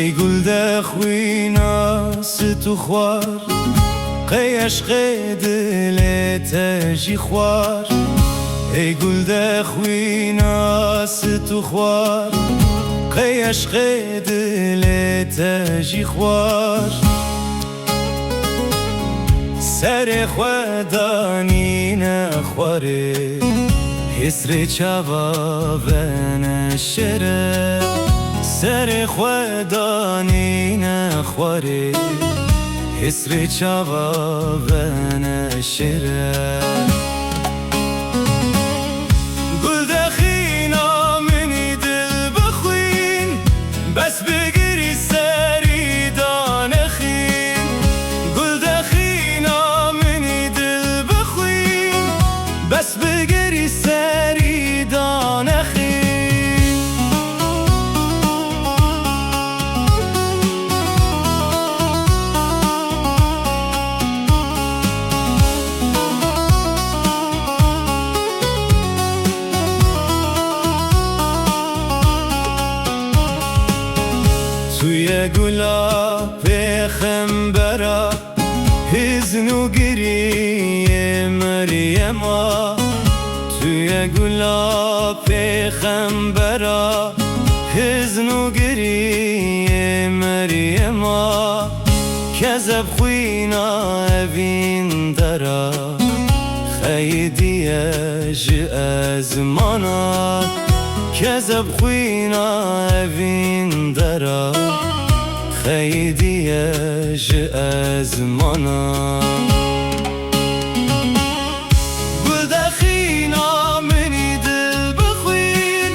ای گل دخوینا ستو خوار قی عشق دلت جی خوار ای گل دخوینا ستو خوار قی عشق دلت جی خوار سر خودانی نخواره حسر چوا و نشره سر خودانی نخواره حسر چوا و نشره گل دخینا منی دل بخوین بس بگیری سری دانخین گل دخینا منی دل بخوین بس بگیری سری دانخین توی گلاب خنبرا حزن و گریه مریما توی گلاب خنبرا حزن و گریه مریما کذب خوینا اوین درا خیدیه جی از مانا کذب خوینا اوین درا خیدیه جی از مانا گل دخینا منی دل بخوین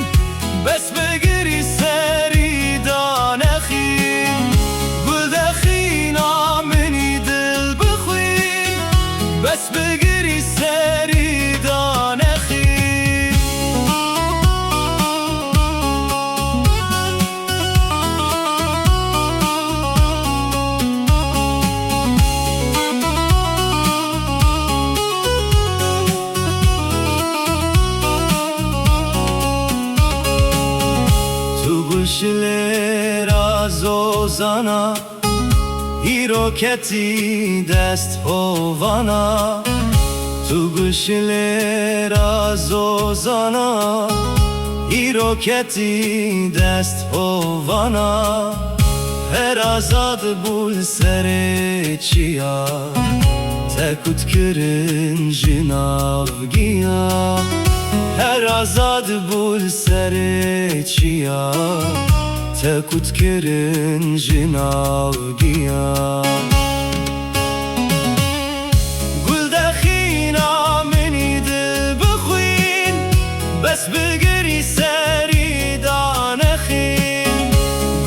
بس بگیری سری دانخین گل دخینا منی دل بخوین بس بگیری سری دانخین گوشلر زوزانا هیرو کتی دست پوانا تو گوشلر زوزانا هیرو کتی دست پوانا هر آزاد بول سر چیا تکوت کرن جناو گیا هر آزاد بول سر چیا تکوت کرن جناو گیا گل دخینا منی دل بخوین بس بگیری سری دانخین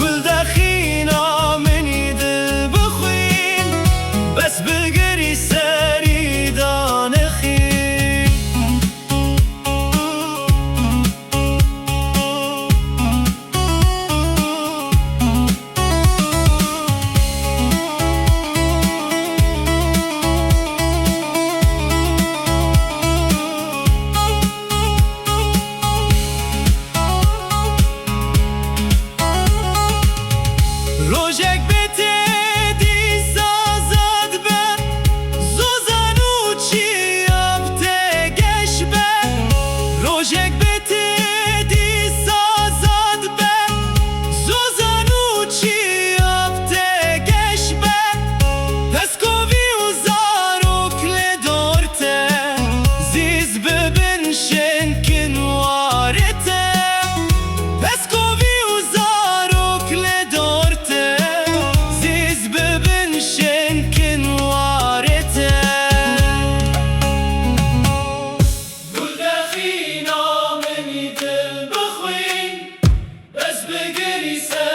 گل دخینا منی دل بخوین بس بگیری سری دانخین روزک بتدی سازد به زوزانو چی افته گش به روزک بتدی سازد به زوزانو چی افته گش به پسکوی و زاروک لدورته زیز ببین شنکن وارته پسکوی و زاروک لدورته He said